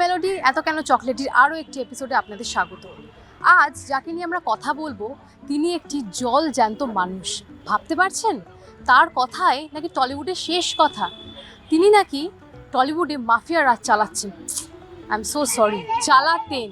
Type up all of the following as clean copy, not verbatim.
Melody এত কেন চকলেটির আরও একটি এপিসোডে আপনাদের স্বাগত। আজ যাকে নিয়ে আমরা কথা বলবো তিনি একটি জল জ্যান্ত মানুষ। ভাবতে পারছেন তার কথায় নাকি টলিউডের শেষ কথা। তিনি নাকি টলিউডে মাফিয়া রাজ চালাচ্ছেন। আই এম সো সরি, চালাতেন,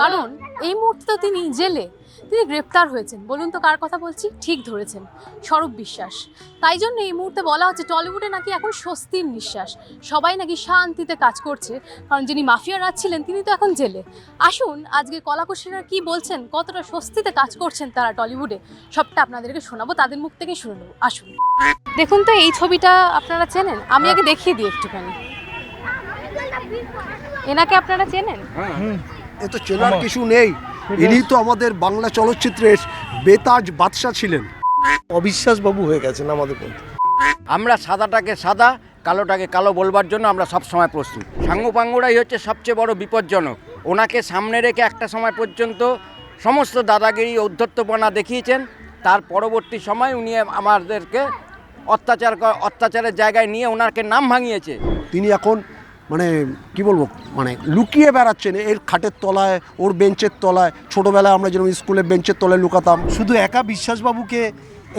কারণ এই মুহূর্তে তো তিনি জেলে, তিনি গ্রেপ্তার হয়েছেন। বলুন তো কার কথা বলছি? ঠিক ধরেছেন, স্বরূপ বিশ্বাস। তাই জন্য এই মুহূর্তে বলা হচ্ছে টলিউডে নাকি এখন স্বস্তির নিঃশ্বাস, সবাই নাকি শান্তিতে কাজ করছে, কারণ যিনি মাফিয়া রাজ ছিলেন তিনি তো এখন জেলে। আসুন আজকে কলাকুশলীরা কী বলছেন, কতটা স্বস্তিতে কাজ করছেন তারা টলিউডে, সবটা আপনাদেরকে শোনাবো, তাদের মুখ থেকে শুনে নেবো। আসুন দেখুন তো এই ছবিটা আপনারা চেনেন? আমি আগে দেখিয়ে দিই একটুখানি। এনাকে আপনারা চেনেন? এ তো চেনার কিছু নেই, ইনি তো আমাদের বাংলা চলচ্চিত্রের বেতাজ বাদশা ছিলেন। অবিশ্বাস বাবু হয়ে গেছেন আমাদের মধ্যে। আমরা সাদাটাকে সাদা, কালোটাকে কালো বলবার জন্য আমরা সব সময় প্রস্তুত। সাঙ্গপাঙ্গরাই হচ্ছে সবচেয়ে বড় বিপজ্জনক। ওনাকে সামনে রেখে একটা সময় পর্যন্ত সমস্ত দাদাগিরি ঔদ্ধত্যপনা দেখিয়েছেন, তার পরবর্তী সময় উনি আমাদেরকে অত্যাচারের জায়গায় নিয়ে ওনাকে নাম ভাঙিয়েছে। তিনি এখন কি বলবো, লুকিয়ে বেড়াচ্ছেন এর খাটের তলায়, ওর বেঞ্চের তলায়। ছোটোবেলায় আমরা যেরকম স্কুলের বেঞ্চের তলায় লুকাতাম। শুধু একা বিশ্বাসবাবুকে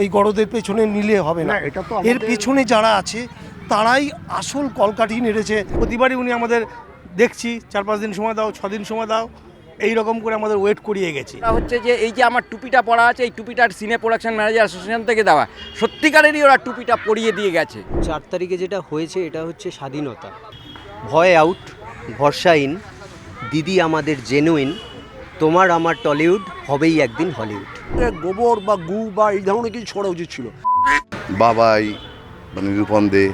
এই গড়দের পেছনে নিলে হবে না, এটা তো এর পেছনে যারা আছে তারাই আসল কলকাঠি নেড়েছে। প্রতিবারই উনি আমাদের দেখছি 4-5 দিন সময় দাও, 6 দিন সময় দাও, এই রকম করে আমাদের ওয়েট করিয়ে গেছে। হচ্ছে যে এই যে আমার টুপিটা পরা আছে, এই টুপিটার সিনে প্রোডাকশন ম্যানেজার অ্যাসোসিয়েশন থেকে দেওয়া, সত্যিকারেরই ওরা টুপিটা পরিয়ে দিয়ে গেছে। 4 তারিখে যেটা হয়েছে এটা হচ্ছে স্বাধীনতা, ভয় আউট, ভরসা ইন, দিদি আমাদের জেনুইন, তোমার আমার টলিউড হবেই একদিন হলিউড। গোবর বা গু বা এই ধরনের কিছু ছড়া উচিত ছিল। বাবাই, নিরূপম দে,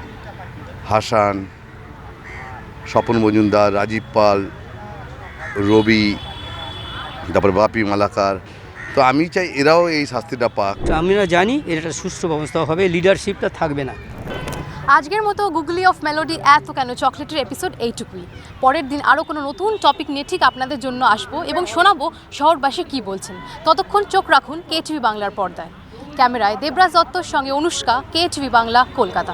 হাসান, স্বপন মজুমদার, রাজীব পাল, রবি, তারপর বাপি মালাকার। তো আমি চাই এরাও এই শাস্তিটা পাক। আমরা জানি এর একটা সুষ্ঠু ব্যবস্থা হবে, লিডারশিপটা থাকবে না। আজকের মতো গুগলি অফ মেলোডি এত কেন চকলেটের এপিসোড এইটুকুই। পরের দিন আরও কোনো নতুন টপিক নিয়ে ঠিক আপনাদের জন্য আসবো এবং শোনাবো শহরবাসী কী বলছেন। ততক্ষণ চোখ রাখুন KTV বাংলার পর্দায়। ক্যামেরায় দেবরাজ দত্তর সঙ্গে অনুষ্কা, KTV বাংলা, কলকাতা।